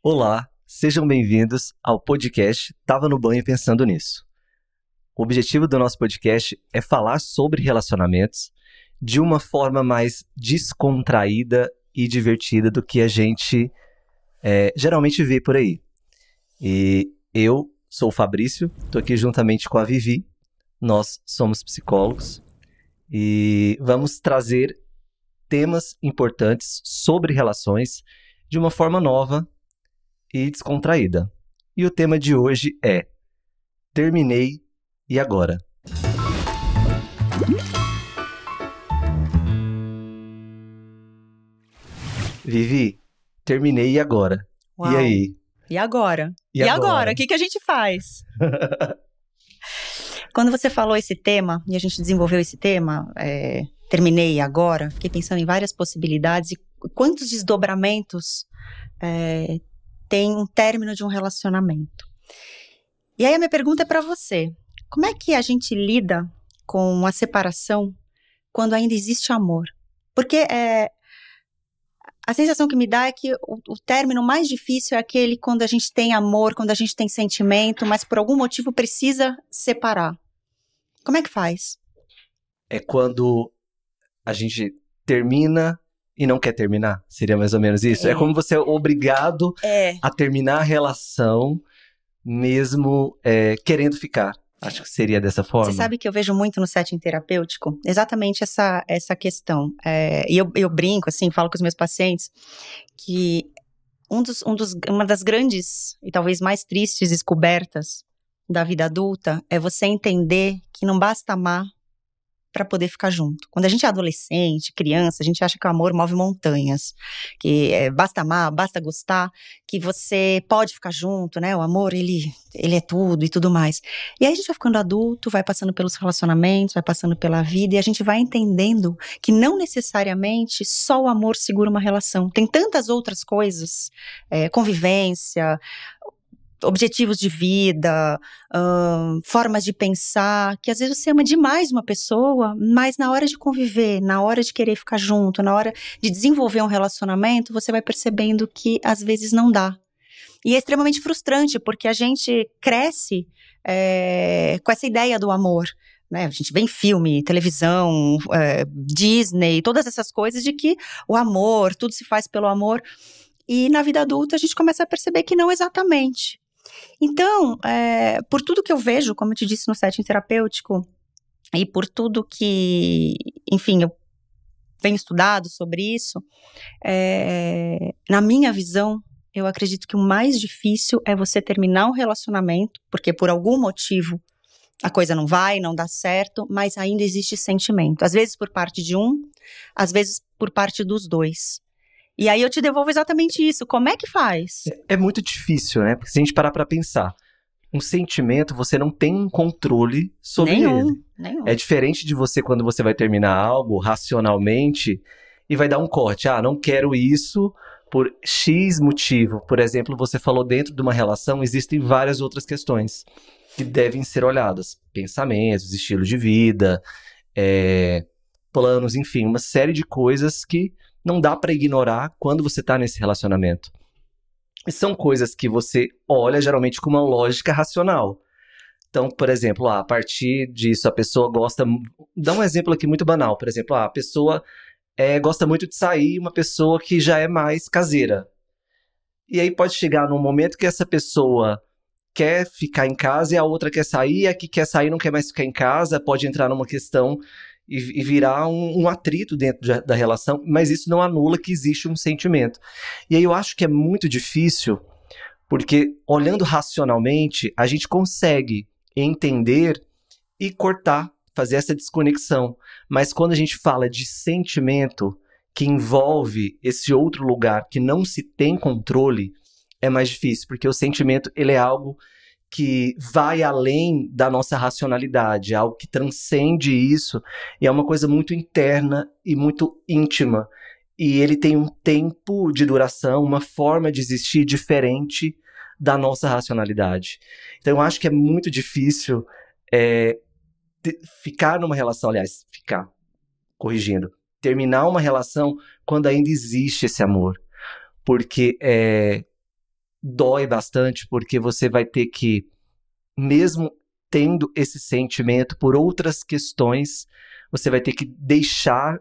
Olá, sejam bem-vindos ao podcast Tava no Banho Pensando Nisso. O objetivo do nosso podcast é falar sobre relacionamentos de uma forma mais descontraída e divertida do que a gente geralmente vê por aí. E eu sou o Fabrício, estou aqui juntamente com a Vivi, nós somos psicólogos e vamos trazer temas importantes sobre relações de uma forma nova e descontraída. E o tema de hoje é Terminei e agora? Vivi, terminei e agora? Uau. E aí? E agora? E agora? O que a gente faz? Quando você falou esse tema, e a gente desenvolveu esse tema, terminei e agora, fiquei pensando em várias possibilidades e quantos desdobramentos tem um término de um relacionamento. E aí a minha pergunta é para você. Como é que a gente lida com a separação quando ainda existe amor? Porque a sensação que me dá é que o término mais difícil é aquele quando a gente tem amor, quando a gente tem sentimento, mas por algum motivo precisa separar. Como é que faz? É quando a gente termina e não quer terminar? Seria mais ou menos isso? É como você é obrigado a terminar a relação mesmo querendo ficar. Acho que seria dessa forma. Você sabe que eu vejo muito no setting terapêutico exatamente essa questão. E eu brinco, assim, falo com os meus pacientes que uma das grandes e talvez mais tristes descobertas da vida adulta é você entender que não basta amar para poder ficar junto. Quando a gente é adolescente, criança, a gente acha que o amor move montanhas, que basta amar, basta gostar, que você pode ficar junto, né? O amor, ele é tudo e tudo mais. E aí a gente vai ficando adulto, vai passando pelos relacionamentos, vai passando pela vida e a gente vai entendendo que não necessariamente só o amor segura uma relação. Tem tantas outras coisas, convivência, objetivos de vida, formas de pensar, que às vezes você ama demais uma pessoa, mas na hora de conviver, na hora de querer ficar junto, na hora de desenvolver um relacionamento, você vai percebendo que às vezes não dá. E é extremamente frustrante, porque a gente cresce com essa ideia do amor, né? A gente vê em filme, televisão, Disney, todas essas coisas de que o amor, tudo se faz pelo amor, e na vida adulta a gente começa a perceber que não exatamente. Então, por tudo que eu vejo, como eu te disse no setting terapêutico, e por tudo que, enfim, eu tenho estudado sobre isso, na minha visão, eu acredito que o mais difícil é você terminar um relacionamento, porque por algum motivo a coisa não dá certo, mas ainda existe sentimento. Às vezes por parte de um, às vezes por parte dos dois. E aí eu te devolvo exatamente isso. Como é que faz? É muito difícil, né? Porque se a gente parar pra pensar, um sentimento, você não tem um controle sobre ele. Nenhum. É diferente de você quando você vai terminar algo racionalmente e vai dar um corte. Não quero isso por X motivo. Por exemplo, você falou dentro de uma relação, existem várias outras questões que devem ser olhadas. Pensamentos, estilo de vida, planos, enfim, uma série de coisas que não dá pra ignorar quando você tá nesse relacionamento. E são coisas que você olha geralmente com uma lógica racional. Então, por exemplo, a partir disso a pessoa gosta... Dá um exemplo aqui muito banal. Por exemplo, a pessoa gosta muito de sair, uma pessoa que já é mais caseira. E aí pode chegar num momento que essa pessoa quer ficar em casa e a outra quer sair, a que quer sair não quer mais ficar em casa, pode entrar numa questão e virar um atrito dentro da relação, mas isso não anula que existe um sentimento. E aí eu acho que é muito difícil, porque olhando racionalmente, a gente consegue entender e cortar, fazer essa desconexão. Mas quando a gente fala de sentimento que envolve esse outro lugar que não se tem controle, é mais difícil, porque o sentimento ele é algo que vai além da nossa racionalidade, é algo que transcende isso, e é uma coisa muito interna e muito íntima. E ele tem um tempo de duração, uma forma de existir diferente da nossa racionalidade. Então eu acho que é muito difícil ficar numa relação, aliás, terminar uma relação quando ainda existe esse amor. Porque dói bastante, porque você vai ter que, mesmo tendo esse sentimento por outras questões, você vai ter que deixar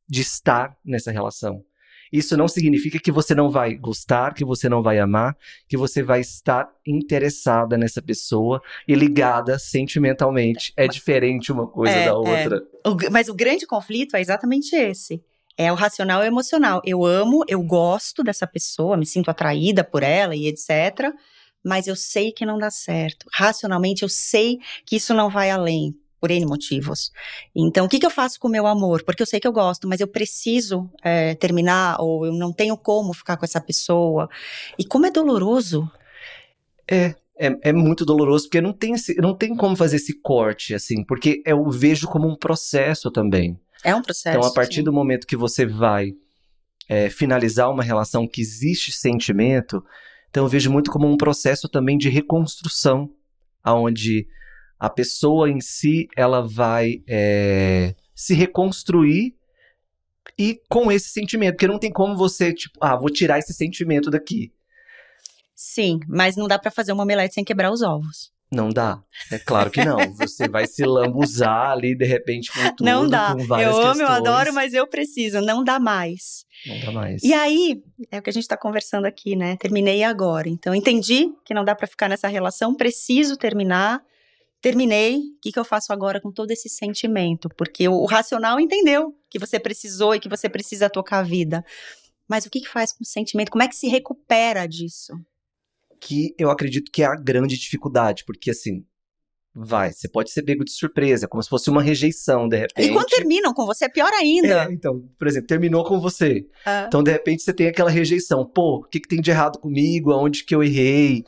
de estar nessa relação. Isso não significa que você não vai gostar, que você não vai amar, que você vai estar interessada nessa pessoa e ligada sentimentalmente. É diferente uma coisa da outra. Mas o grande conflito é exatamente esse. É o racional e o emocional. Eu amo, eu gosto dessa pessoa, me sinto atraída por ela e etc. Mas eu sei que não dá certo. Racionalmente, eu sei que isso não vai além. Por N motivos. Então, o que eu faço com o meu amor? Porque eu sei que eu gosto, mas eu preciso terminar, ou eu não tenho como ficar com essa pessoa. E como é doloroso. É muito doloroso, porque não tem como fazer esse corte, assim, porque eu vejo como um processo também. É um processo. Então, a partir do momento que você vai finalizar uma relação que existe sentimento, então eu vejo muito como um processo também de reconstrução, onde a pessoa em si, ela vai se reconstruir e com esse sentimento. Porque não tem como você, tipo, vou tirar esse sentimento daqui. Sim, mas não dá pra fazer uma omelete sem quebrar os ovos. Não dá. É claro que não. Você vai se lambuzar ali, de repente, com tudo, não dá. Com várias questões. Eu adoro, mas eu preciso. Não dá mais. Não dá mais. E aí, é o que a gente tá conversando aqui, né? Terminei agora. Então, entendi que não dá pra ficar nessa relação, preciso terminar. Terminei, o que eu faço agora com todo esse sentimento? Porque o racional entendeu que você precisou e que você precisa tocar a vida. Mas o que faz com o sentimento? Como é que se recupera disso? Que eu acredito que é a grande dificuldade, porque assim, você pode ser pego de surpresa, como se fosse uma rejeição, de repente. E quando terminam com você, é pior ainda. Então, por exemplo, terminou com você. Então, de repente, você tem aquela rejeição. Pô, o que tem de errado comigo? Aonde que eu errei?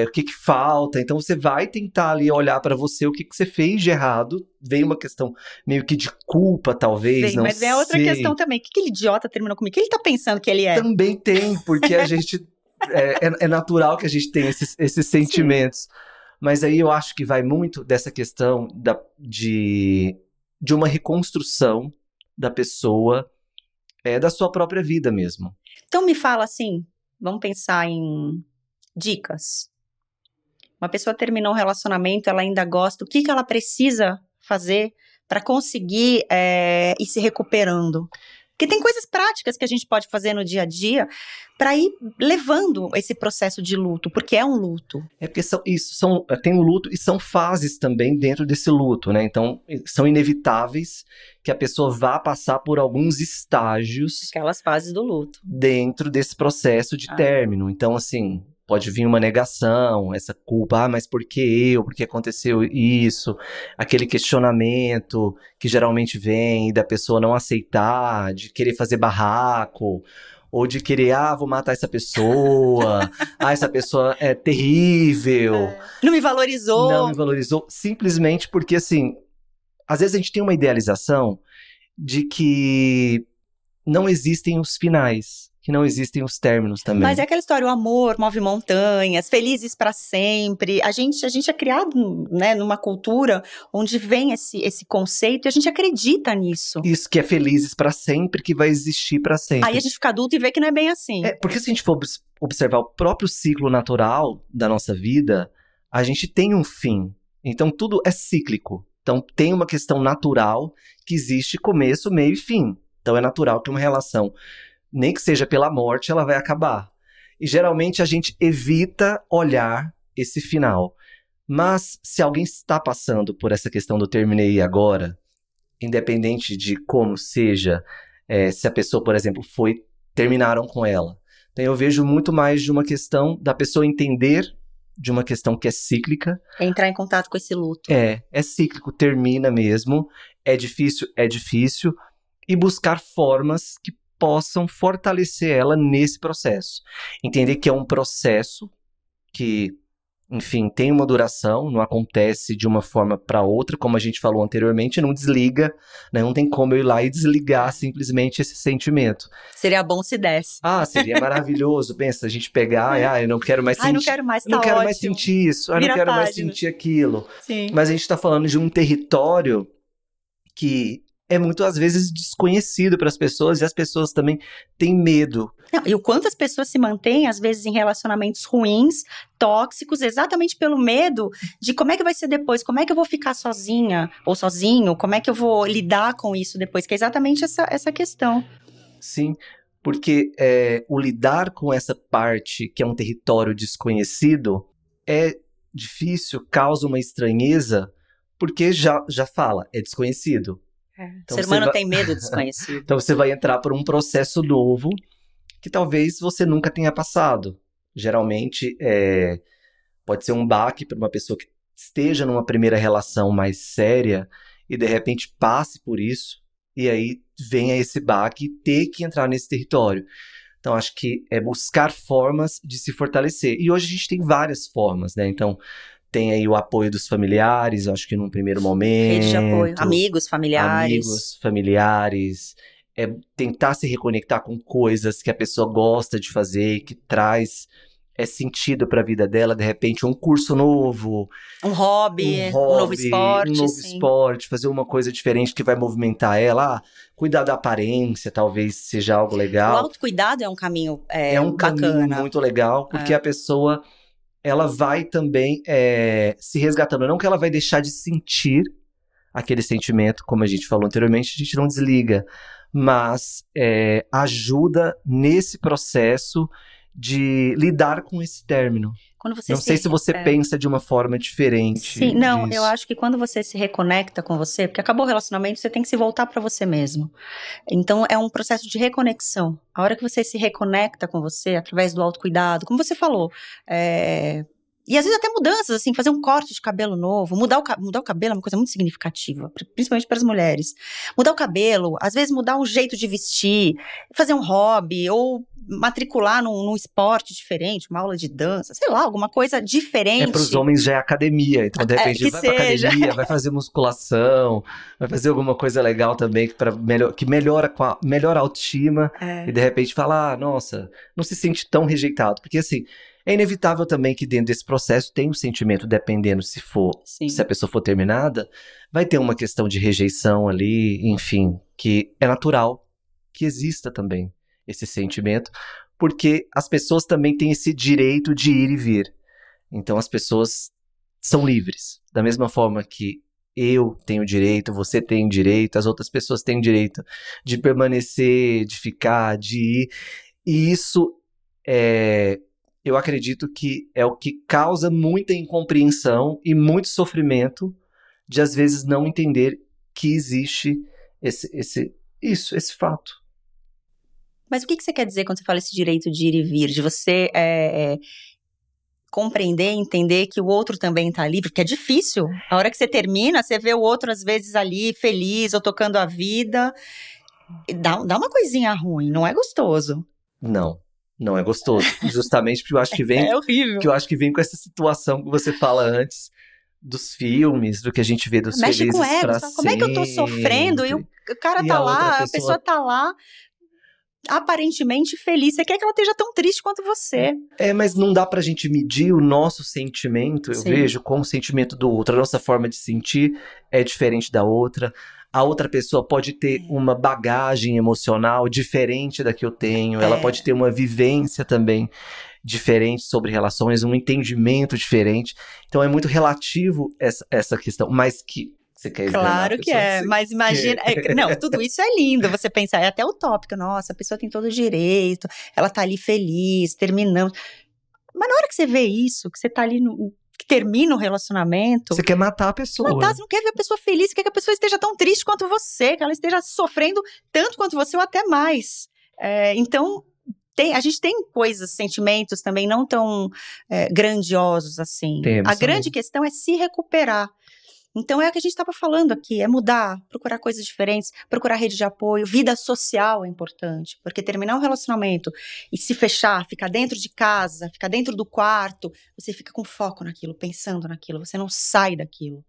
O que falta? Então você vai tentar ali olhar pra você o que você fez de errado. Vem uma questão meio que de culpa, talvez, mas vem outra questão também. O que aquele idiota terminou comigo? O que ele tá pensando que ele é? Também tem, porque a gente... é natural que a gente tenha esses sentimentos. Sim. Mas aí eu acho que vai muito dessa questão de uma reconstrução da pessoa, da sua própria vida mesmo. Então me fala assim, vamos pensar em... dicas. Uma pessoa terminou um relacionamento, ela ainda gosta, o que ela precisa fazer para conseguir ir se recuperando? Porque tem coisas práticas que a gente pode fazer no dia a dia para ir levando esse processo de luto, porque é um luto. Porque tem um luto e são fases também dentro desse luto, né? Então, são inevitáveis que a pessoa vá passar por alguns estágios. Aquelas fases do luto. Dentro desse processo de término. Então, assim... Pode vir uma negação, essa culpa, mas por que eu? Por que aconteceu isso? Aquele questionamento que geralmente vem da pessoa não aceitar, de querer fazer barraco, ou de querer, vou matar essa pessoa, essa pessoa é terrível. Não me valorizou. Não me valorizou, simplesmente porque, assim, às vezes a gente tem uma idealização de que não existem os finais. Que não existem os términos também. Mas é aquela história, o amor move montanhas, felizes para sempre. A gente é criado, né, numa cultura onde vem esse conceito e a gente acredita nisso. Isso, que é felizes para sempre, que vai existir para sempre. Aí a gente fica adulto e vê que não é bem assim. Porque se a gente for observar o próprio ciclo natural da nossa vida, a gente tem um fim. Então tudo é cíclico. Então tem uma questão natural que existe começo, meio e fim. Então é natural que uma relação... nem que seja pela morte, ela vai acabar. E geralmente a gente evita olhar esse final. Mas se alguém está passando por essa questão do terminei agora, independente de como seja, se a pessoa, por exemplo, terminaram com ela. Então eu vejo muito mais de uma questão da pessoa entender de uma questão que é cíclica. Entrar em contato com esse luto. É cíclico, termina mesmo. É difícil. E buscar formas que possam fortalecer ela nesse processo. Entender que é um processo que, enfim, tem uma duração, não acontece de uma forma para outra, como a gente falou anteriormente, não desliga, né? Não tem como eu ir lá e desligar simplesmente esse sentimento. Seria bom se desse. Seria maravilhoso. Pensa, a gente pegar, eu não quero mais sentir. Não quero mais, não quero mais sentir isso, não quero mais sentir aquilo. Sim. Mas a gente tá falando de um território que é muito, às vezes, desconhecido para as pessoas e as pessoas também têm medo. Não, e o quanto as pessoas se mantêm, às vezes, em relacionamentos ruins, tóxicos, exatamente pelo medo de como é que vai ser depois, como é que eu vou ficar sozinha ou sozinho, como é que eu vou lidar com isso depois, que é exatamente essa questão. Sim, porque o lidar com essa parte que é um território desconhecido é difícil, causa uma estranheza, porque já fala, é desconhecido. O ser humano tem medo do desconhecido. Então você vai entrar por um processo novo que talvez você nunca tenha passado. Geralmente pode ser um baque para uma pessoa que esteja numa primeira relação mais séria e de repente passe por isso e aí venha esse baque e ter que entrar nesse território. Então acho que é buscar formas de se fortalecer. E hoje a gente tem várias formas, né? Então tem aí o apoio dos familiares, acho que num primeiro momento. Rede de apoio, amigos, familiares. Tentar se reconectar com coisas que a pessoa gosta de fazer, que traz sentido para a vida dela, de repente um curso novo. Um hobby, um novo esporte. Um novo esporte, fazer uma coisa diferente que vai movimentar ela. Cuidar da aparência, talvez seja algo legal. O autocuidado é um caminho um bacana. Caminho muito legal, porque a pessoa ela vai também se resgatando. Não que ela vai deixar de sentir aquele sentimento, como a gente falou anteriormente, a gente não desliga, mas ajuda nesse processo de lidar com esse término. Não sei se você pensa de uma forma diferente. Sim, não, disso. eu acho que quando você se reconecta com você, porque acabou o relacionamento, você tem que se voltar para você mesmo. Então é um processo de reconexão. A hora que você se reconecta com você, através do autocuidado, como você falou, e às vezes até mudanças, assim, fazer um corte de cabelo novo, mudar o cabelo é uma coisa muito significativa, principalmente para as mulheres. Mudar o cabelo, às vezes mudar o jeito de vestir, fazer um hobby, ou matricular num esporte diferente, uma aula de dança, sei lá, alguma coisa diferente. Para os homens já é academia, então de repente vai pra academia, vai fazer musculação, vai fazer alguma coisa legal também que melhora a autoestima e de repente fala, nossa, não se sente tão rejeitado, porque assim, é inevitável também que dentro desse processo tem um sentimento, dependendo se a pessoa for terminada, vai ter uma questão de rejeição ali, enfim, que é natural que exista também esse sentimento, porque as pessoas também têm esse direito de ir e vir. Então as pessoas são livres, da mesma forma que eu tenho direito, você tem direito, as outras pessoas têm direito de permanecer, de ficar, de ir, e isso eu acredito que é o que causa muita incompreensão e muito sofrimento de, às vezes, não entender que existe esse fato. Mas o que você quer dizer quando você fala esse direito de ir e vir? De você compreender, entender que o outro também está livre? Porque é difícil. A hora que você termina, você vê o outro, às vezes, ali, feliz ou tocando a vida. Dá uma coisinha ruim, não é gostoso. Não é gostoso. Justamente porque eu acho que vem. É horrível. Que eu acho que vem com essa situação que você fala antes dos filmes, do que a gente vê dos Mexe felizes com ego, pra como é que eu tô sofrendo e o cara tá lá, a pessoa tá lá aparentemente feliz. Você quer que ela esteja tão triste quanto você. Mas não dá pra gente medir o nosso sentimento, eu vejo, com o sentimento do outro. A nossa forma de sentir é diferente da outra. A outra pessoa pode ter uma bagagem emocional diferente da que eu tenho. Ela pode ter uma vivência também diferente sobre relações, um entendimento diferente. Então é muito relativo essa questão. Mas que você quer Claro que mas imagina... não, tudo isso é lindo, você pensar, é até utópico. Nossa, a pessoa tem todo o direito, ela tá ali feliz, terminamos. Mas na hora que você vê isso, que você tá ali que termina o relacionamento... Você quer matar a pessoa. Você não quer ver a pessoa feliz, você quer que a pessoa esteja tão triste quanto você, que ela esteja sofrendo tanto quanto você ou até mais. Então, a gente tem coisas, sentimentos também não tão grandiosos assim. A grande questão é se recuperar. Então é o que a gente estava falando aqui, é mudar, procurar coisas diferentes, procurar rede de apoio, vida social é importante, porque terminar um relacionamento e se fechar, ficar dentro de casa, ficar dentro do quarto, você fica com foco naquilo, pensando naquilo, você não sai daquilo.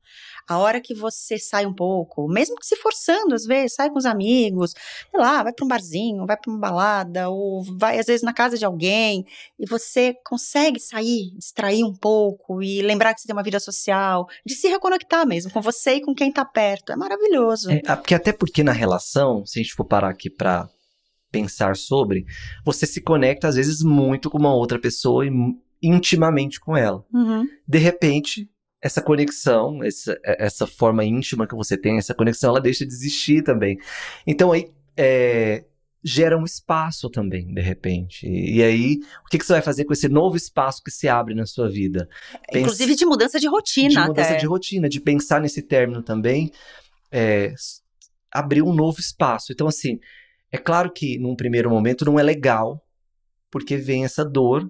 A hora que você sai um pouco, mesmo que se forçando às vezes, sai com os amigos, sei lá, vai para um barzinho, vai para uma balada, ou vai às vezes na casa de alguém, e você consegue sair, distrair um pouco e lembrar que você tem uma vida social, de se reconectar mesmo. mesmo, com você e com quem tá perto. É maravilhoso. Até porque na relação, se a gente for parar aqui pra pensar sobre, você se conecta às vezes muito com uma outra pessoa e intimamente com ela. De repente, essa conexão, essa forma íntima que você tem, essa conexão, ela deixa de existir também. Então aí gera um espaço também, de repente. E aí, o que você vai fazer com esse novo espaço que se abre na sua vida? Inclusive de mudança de rotina. De mudança de rotina, de pensar nesse término também, abrir um novo espaço. Então assim, é claro que num primeiro momento não é legal, porque vem essa dor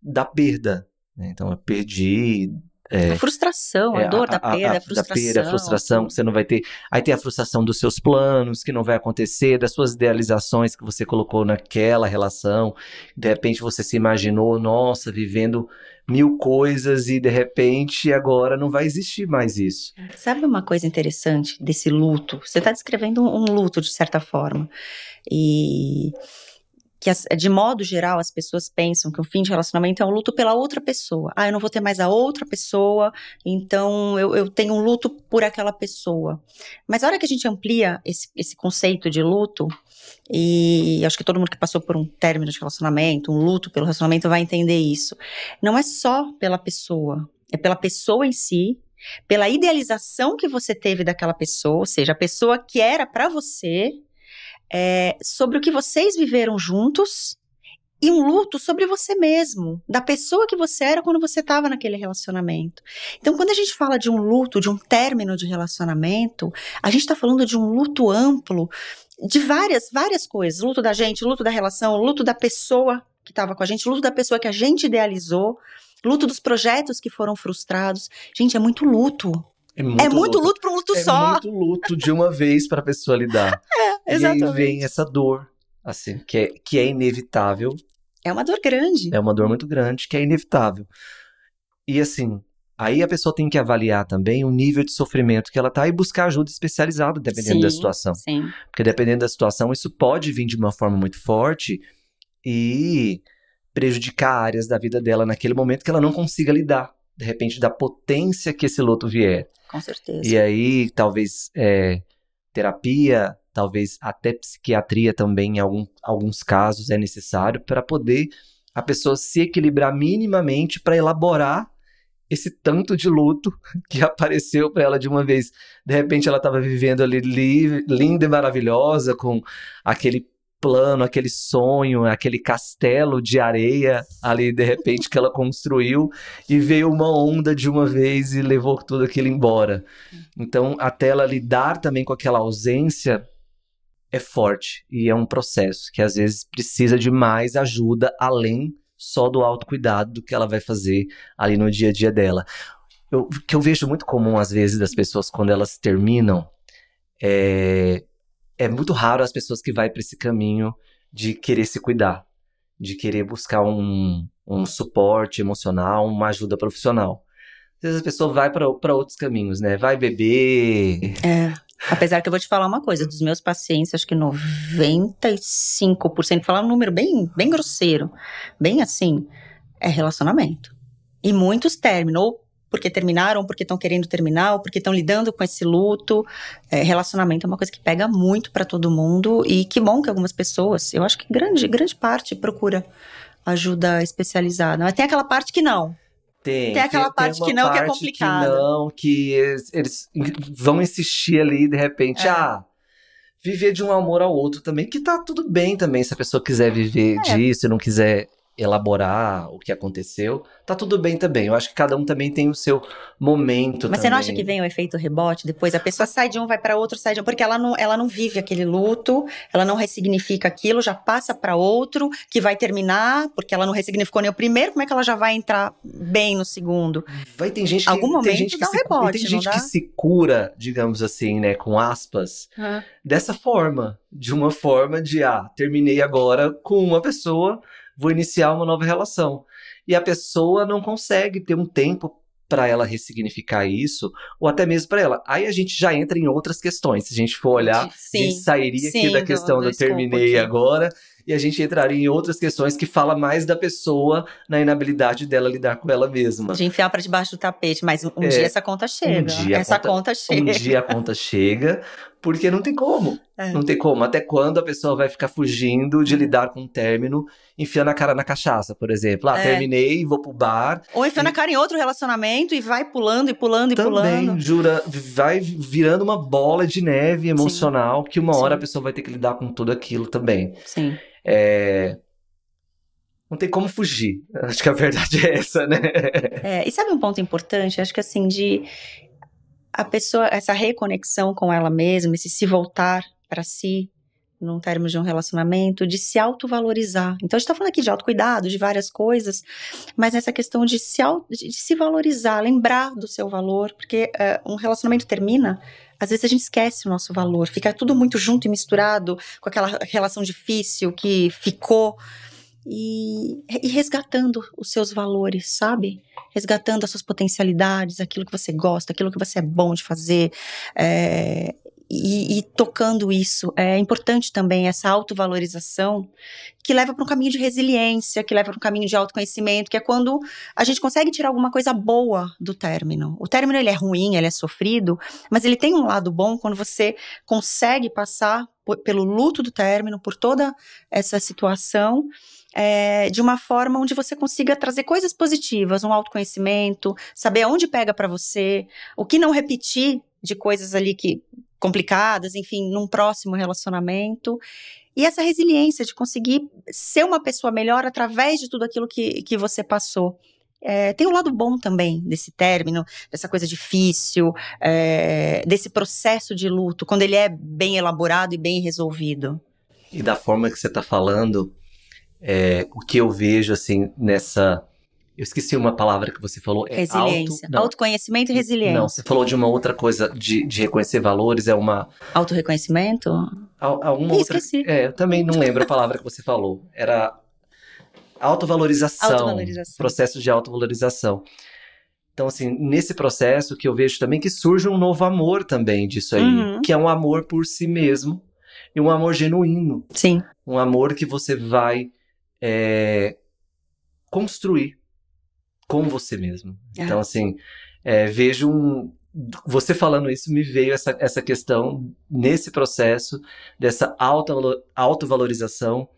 da perda, né? Então eu perdi... a frustração, a dor da perda, a frustração. Da perda, a frustração que você não vai ter. Aí tem a frustração dos seus planos, que não vai acontecer, das suas idealizações que você colocou naquela relação. De repente você se imaginou, nossa, vivendo 1000 coisas e de repente agora não vai existir mais isso. Sabe uma coisa interessante desse luto? Você está descrevendo um luto de certa forma. E... que de modo geral as pessoas pensam que o fim de relacionamento é um luto pela outra pessoa. Eu não vou ter mais a outra pessoa, então eu tenho um luto por aquela pessoa. Mas a hora que a gente amplia esse conceito de luto, e acho que todo mundo que passou por um término de relacionamento, um luto pelo relacionamento vai entender isso. Não é só pela pessoa, é pela pessoa em si, pela idealização que você teve daquela pessoa, ou seja, a pessoa que era pra você, sobre o que vocês viveram juntos, e um luto sobre você mesmo, da pessoa que você era quando você estava naquele relacionamento. Então, quando a gente fala de um luto, de um término de relacionamento, a gente está falando de um luto amplo, de várias coisas. Luto da gente, luto da relação, luto da pessoa que estava com a gente, luto da pessoa que a gente idealizou, luto dos projetos que foram frustrados. Gente, é muito luto. É muito luto para um luto só. É muito luto de uma vez para a pessoa lidar. Exatamente. E aí vem essa dor, assim, que é inevitável. É uma dor grande. É uma dor muito grande, que é inevitável. E assim, aí a pessoa tem que avaliar também o nível de sofrimento que ela tá e buscar ajuda especializada, dependendo da situação. Sim. Porque dependendo da situação, isso pode vir de uma forma muito forte e prejudicar áreas da vida dela naquele momento que ela não consiga lidar. De repente, da potência que esse luto vier. Com certeza. E aí, talvez terapia, talvez até psiquiatria também, em alguns casos, é necessário para poder a pessoa se equilibrar minimamente para elaborar esse tanto de luto que apareceu para ela de uma vez. De repente, ela estava vivendo ali linda e maravilhosa, com aquele plano, aquele sonho, aquele castelo de areia ali, de repente, que ela construiu, e veio uma onda de uma vez e levou tudo aquilo embora. Então, até ela lidar também com aquela ausência é forte, e é um processo que às vezes precisa de mais ajuda, além só do autocuidado do que ela vai fazer ali no dia a dia dela. Que eu vejo muito comum, às vezes, das pessoas, quando elas terminam, é muito raro as pessoas que vão para esse caminho de querer se cuidar, de querer buscar um suporte emocional, uma ajuda profissional. Às vezes a pessoa vai para outros caminhos, né? Vai beber. Apesar que eu vou te falar uma coisa, dos meus pacientes, acho que 95%, falar um número bem, bem grosseiro, bem assim, é relacionamento. E muitos terminam, ou porque terminaram, ou porque estão querendo terminar, ou porque estão lidando com esse luto. Relacionamento é uma coisa que pega muito para todo mundo, e que bom que algumas pessoas, eu acho que grande parte procura ajuda especializada. Mas tem aquela parte que não. Tem aquela parte que não, que é complicada. Que não, que eles vão insistir ali, de repente, viver de um amor ao outro também, que tá tudo bem também, se a pessoa quiser viver disso e não quiser elaborar o que aconteceu, tá tudo bem também. Eu acho que cada um também tem o seu momento. Mas também. Você não acha que vem o efeito rebote? Depois a pessoa sai de um, vai para outro, sai de um, porque ela não vive aquele luto, ela não ressignifica aquilo, já passa para outro, que vai terminar, porque ela não ressignificou nem o primeiro, como é que ela já vai entrar bem no segundo? Tem gente que, algum momento tem gente que dá um rebote, tem gente que se cura, digamos assim, né, com aspas, dessa forma, de uma forma de, terminei agora com uma pessoa, vou iniciar uma nova relação. E a pessoa não consegue ter um tempo para ela ressignificar isso, ou até mesmo para ela. Aí a gente já entra em outras questões. Se a gente for olhar, a gente sairia aqui da questão do terminei agora e a gente entraria em outras questões que fala mais da pessoa na inabilidade dela lidar com ela mesma. De enfiar para debaixo do tapete, mas um dia essa conta chega. Um dia a conta chega, porque não tem como. Não tem como. Até quando a pessoa vai ficar fugindo de lidar com um término, enfiando a cara na cachaça, por exemplo. Terminei, vou pro bar. Ou enfiando a cara em outro relacionamento e vai pulando e pulando e pulando. Também, vai virando uma bola de neve emocional, que uma hora a pessoa vai ter que lidar com tudo aquilo também. Sim. Não tem como fugir. Acho que a verdade é essa, né? E sabe um ponto importante? Acho que assim, a pessoa, essa reconexão com ela mesma, esse se voltar para si, num termo de um relacionamento, de se autovalorizar. Então, a gente tá falando aqui de autocuidado, de várias coisas, mas essa questão de se valorizar, lembrar do seu valor, porque um relacionamento termina, às vezes a gente esquece o nosso valor, fica tudo muito junto e misturado com aquela relação difícil que ficou, e resgatando os seus valores, sabe? Resgatando as suas potencialidades, aquilo que você gosta, aquilo que você é bom de fazer, e tocando isso. É importante também essa autovalorização que leva para um caminho de resiliência, que leva para um caminho de autoconhecimento, que é quando a gente consegue tirar alguma coisa boa do término. O término, ele é ruim, ele é sofrido, mas ele tem um lado bom quando você consegue passar pelo luto do término, por toda essa situação, de uma forma onde você consiga trazer coisas positivas, um autoconhecimento, saber aonde pega para você, o que não repetir de coisas ali complicadas, enfim, num próximo relacionamento. E essa resiliência de conseguir ser uma pessoa melhor através de tudo aquilo que você passou. Tem um lado bom também desse término, dessa coisa difícil, desse processo de luto, quando ele é bem elaborado e bem resolvido. E da forma que você está falando, o que eu vejo, assim, eu esqueci uma palavra que você falou. Resiliência. Autoconhecimento e resiliência. Não, você falou de uma outra coisa, de reconhecer valores, Autorreconhecimento? Esqueci. Eu também não lembro a palavra que você falou. Era autovalorização. Processo de autovalorização. Então, assim, nesse processo que eu vejo também que surge um novo amor também disso aí. Que é um amor por si mesmo. E um amor genuíno. Sim. Um amor que você vai construir com você mesmo. Então, assim, vejo você falando isso, me veio essa questão, nesse processo, dessa autovalorização,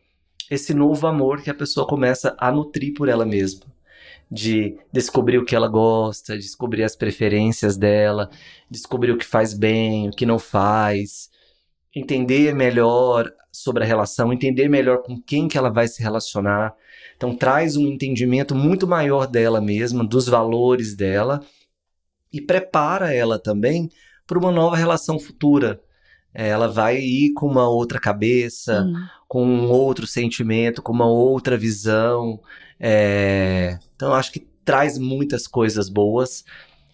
esse novo amor que a pessoa começa a nutrir por ela mesma. De descobrir o que ela gosta, descobrir as preferências dela, descobrir o que faz bem, o que não faz, entender melhor sobre a relação, entender melhor com quem que ela vai se relacionar. Então traz um entendimento muito maior dela mesma, dos valores dela, e prepara ela também para uma nova relação futura. Ela vai ir com uma outra cabeça, com um outro sentimento, com uma outra visão. Então eu acho que traz muitas coisas boas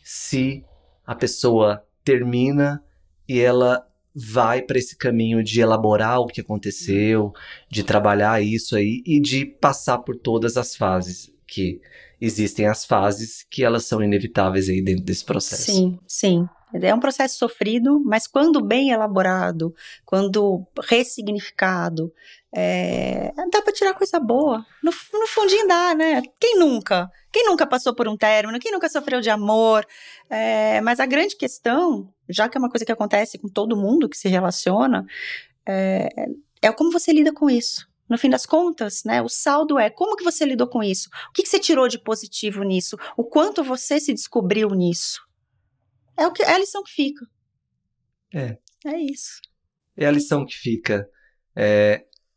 se a pessoa termina e ela vai para esse caminho de elaborar o que aconteceu, de trabalhar isso aí e de passar por todas as fases, que existem as fases que elas são inevitáveis aí dentro desse processo. Sim, sim. É um processo sofrido, mas quando bem elaborado, quando ressignificado, dá para tirar coisa boa. No fundinho dá, né? Quem nunca? Quem nunca passou por um término? Quem nunca sofreu de amor? Mas a grande questão, já que é uma coisa que acontece com todo mundo que se relaciona, é como você lida com isso. No fim das contas, né, o saldo é como que você lidou com isso? O que você tirou de positivo nisso? O quanto você se descobriu nisso? É a lição que fica. É isso. É a lição que fica.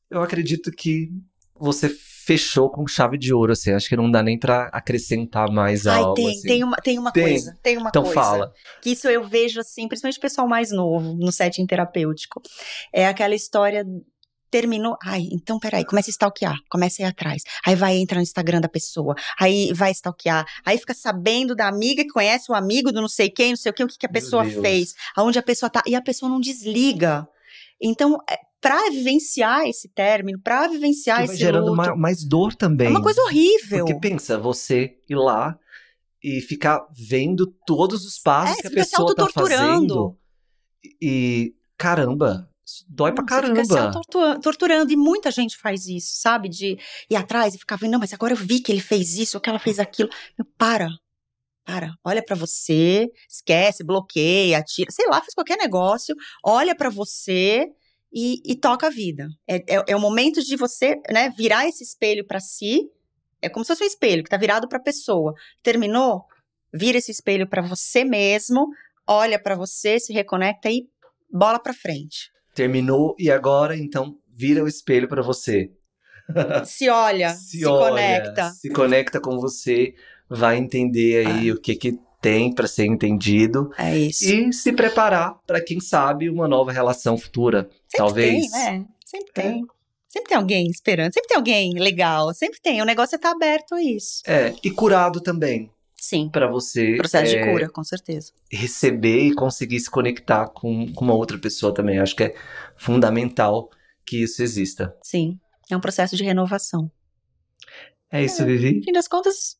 Eu acredito que você fechou com chave de ouro, assim. Acho que não dá nem pra acrescentar mais algo. Tem uma coisa. Então fala. Que isso eu vejo, assim, principalmente o pessoal mais novo, no setting terapêutico. É aquela história... Terminou, então peraí, começa a stalkear, começa a ir atrás, aí vai entrar no Instagram da pessoa, aí vai stalkear, aí fica sabendo da amiga que conhece o amigo do não sei quem, não sei o que a pessoa fez, aonde a pessoa tá, e a pessoa não desliga. Então, pra vivenciar esse término, pra vivenciar esse luto... Vai gerando mais dor também. É uma coisa horrível. Porque pensa, você ir lá e ficar vendo todos os passos que a pessoa tá fazendo. E, caramba... Isso dói pra Você fica se caramba. torturando, e muita gente faz isso, sabe? De ir atrás e ficar vendo, não, mas agora eu vi que ele fez isso, ou que ela fez aquilo. Para, olha pra você, esquece, bloqueia, atira, sei lá, faz qualquer negócio, olha pra você e toca a vida. É o momento de você, né, virar esse espelho pra si, é como se fosse um espelho que tá virado pra pessoa. Terminou? Vira esse espelho pra você mesmo, olha pra você, se reconecta e bola pra frente. Terminou e agora, então, vira o espelho pra você. Se olha, se conecta. Se conecta com você, vai entender aí o que tem pra ser entendido. É isso. E se preparar pra, quem sabe, uma nova relação futura. Sempre talvez. tem, né? Sempre tem. Sempre tem alguém esperando, sempre tem alguém legal, sempre tem. O negócio é estar aberto a isso. E curado também. Sim. Pra você Processo de cura, com certeza. receber e conseguir se conectar com uma outra pessoa também. Acho que é fundamental que isso exista. Sim, é um processo de renovação. É isso, Vivi. No fim das contas,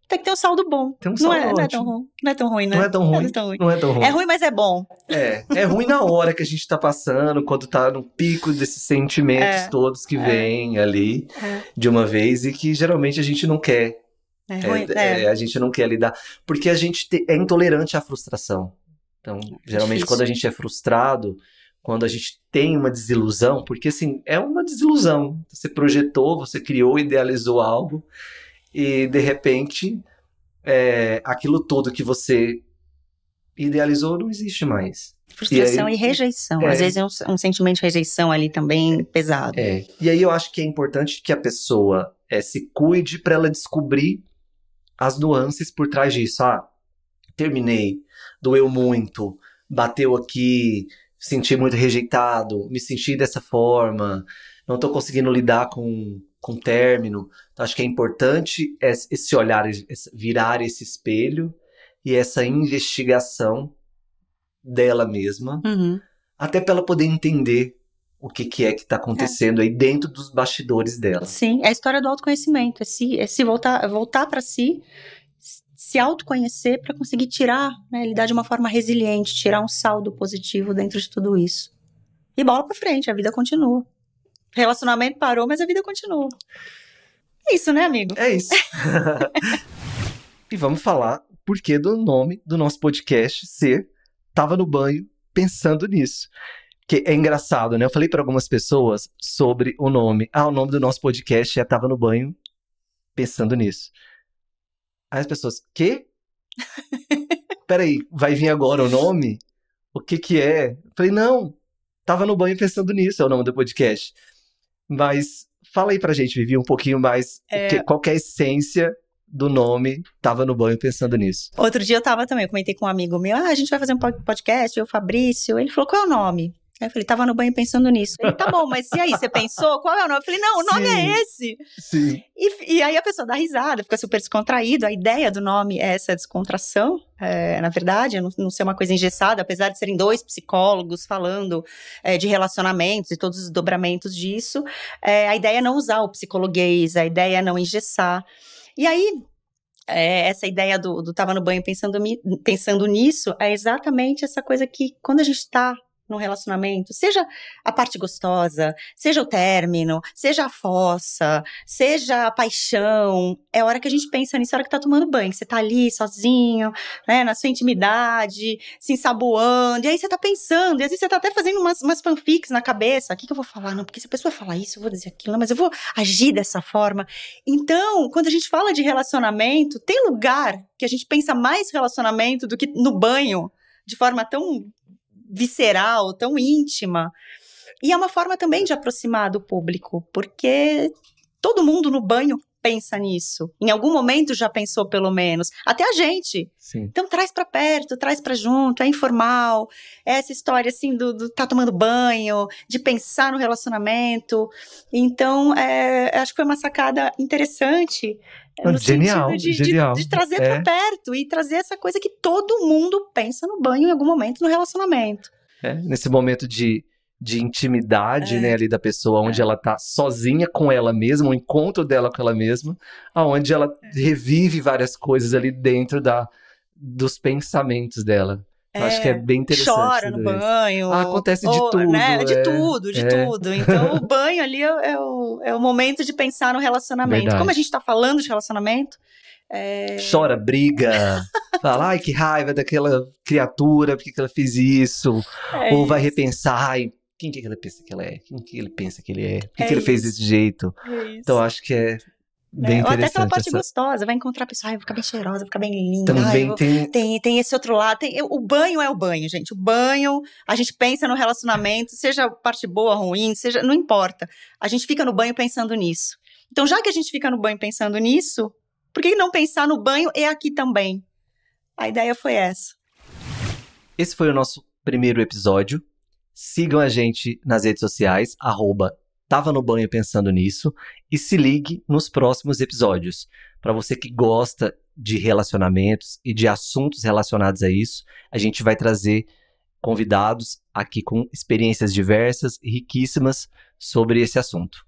tem que ter um saldo bom. Tem um saldo não é ótimo. tão ruim. Não é tão ruim, né? Não é tão ruim. Não é tão ruim. É ruim, mas é bom. É ruim na hora que a gente tá passando, quando tá no pico desses sentimentos todos que vêm ali de uma vez e que geralmente a gente não quer. A gente não quer lidar. Porque a gente é intolerante à frustração. Então, geralmente, difícil. quando a gente é frustrado, quando a gente tem uma desilusão, porque assim, é uma desilusão. Você projetou, você criou, idealizou algo, e de repente, aquilo todo que você idealizou não existe mais. Frustração e rejeição. Às vezes é um sentimento de rejeição ali também pesado. E aí eu acho que é importante que a pessoa se cuide para ela descobrir as nuances por trás disso. Terminei, doeu muito, bateu aqui, senti muito rejeitado, me senti dessa forma, não tô conseguindo lidar com o término. Então, acho que é importante esse olhar, virar esse espelho e essa investigação dela mesma, até para ela poder entender o que é que está acontecendo aí dentro dos bastidores dela. Sim, é a história do autoconhecimento, é se voltar para si, se autoconhecer para conseguir tirar, né, lidar de uma forma resiliente, tirar um saldo positivo dentro de tudo isso. E bola para frente, a vida continua. O relacionamento parou, mas a vida continua. É isso, né, amigo? É isso. E vamos falar o porquê do nome do nosso podcast ser Tava no Banho Pensando Nisso. Que é engraçado, né? Eu falei para algumas pessoas sobre o nome. O nome do nosso podcast é Tava no Banho Pensando Nisso. Aí as pessoas, quê? Peraí, vai vir agora o nome? O que é? Eu falei, não, Tava no Banho Pensando Nisso é o nome do podcast. Mas fala aí pra gente, Vivi, um pouquinho mais qual que é a essência do nome Tava no Banho Pensando Nisso. Outro dia eu comentei com um amigo meu, a gente vai fazer um podcast, eu, o Fabrício, ele falou, qual é o nome? Aí eu falei, tava no banho pensando nisso. Ele, tá bom, mas e aí, você pensou? Qual é o nome? Eu falei, não, o nome é esse. Sim. E aí a pessoa dá risada, fica super descontraído. A ideia do nome é essa descontração, na verdade, não ser uma coisa engessada, apesar de serem 2 psicólogos falando de relacionamentos e todos os desdobramentos disso. A ideia é não usar o psicologuês, a ideia é não engessar. E aí, essa ideia do tava no banho pensando nisso, é exatamente essa coisa que quando a gente tá num relacionamento, seja a parte gostosa, seja o término, seja a fossa, seja a paixão, é a hora que a gente pensa nisso, é a hora que tá tomando banho, que você tá ali sozinho, né, na sua intimidade, se ensaboando, e aí você tá pensando, e às vezes você tá até fazendo umas fanfics na cabeça, o que eu vou falar? Não, porque se a pessoa falar isso, eu vou dizer aquilo, não, mas eu vou agir dessa forma. Então, quando a gente fala de relacionamento, tem lugar que a gente pensa mais relacionamento do que no banho, de forma tão visceral, tão íntima. E é uma forma também de aproximar do público, porque todo mundo no banho pensa nisso. Em algum momento já pensou, pelo menos. Até a gente. Sim. Então traz pra perto, traz pra junto, é informal. É essa história assim do tá tomando banho, de pensar no relacionamento. Então, acho que foi uma sacada interessante. No genial, sentido genial. De trazer pra perto e trazer essa coisa que todo mundo pensa no banho em algum momento no relacionamento. Nesse momento de intimidade, né, ali da pessoa, onde ela tá sozinha com ela mesma, o encontro dela com ela mesma, aonde ela revive várias coisas ali dentro dos pensamentos dela. Eu acho que é bem interessante. Chora no banho. Acontece de tudo. Né? De tudo. Então, o banho ali é o momento de pensar no relacionamento. Verdade. Como a gente tá falando de relacionamento... Chora, briga, fala, ai, que raiva daquela criatura, por que ela fez isso? Ou vai repensar, ai, quem que ela pensa que ela é? Quem que ele pensa que ele é? Por que ele fez desse jeito? Então, acho que é bem interessante. Ou até aquela parte gostosa, vai encontrar a pessoa, ai, vou ficar bem cheirosa, vou ficar bem linda. Também tem esse outro lado. O banho é o banho, gente. O banho, a gente pensa no relacionamento, seja parte boa, ruim, não importa. A gente fica no banho pensando nisso. Então, já que a gente fica no banho pensando nisso, por que não pensar no banho e aqui também? A ideia foi essa. Esse foi o nosso primeiro episódio. Sigam a gente nas redes sociais, @Tava no Banho Pensando Nisso, e se ligue nos próximos episódios. Para você que gosta de relacionamentos e de assuntos relacionados a isso, a gente vai trazer convidados aqui com experiências diversas e riquíssimas sobre esse assunto.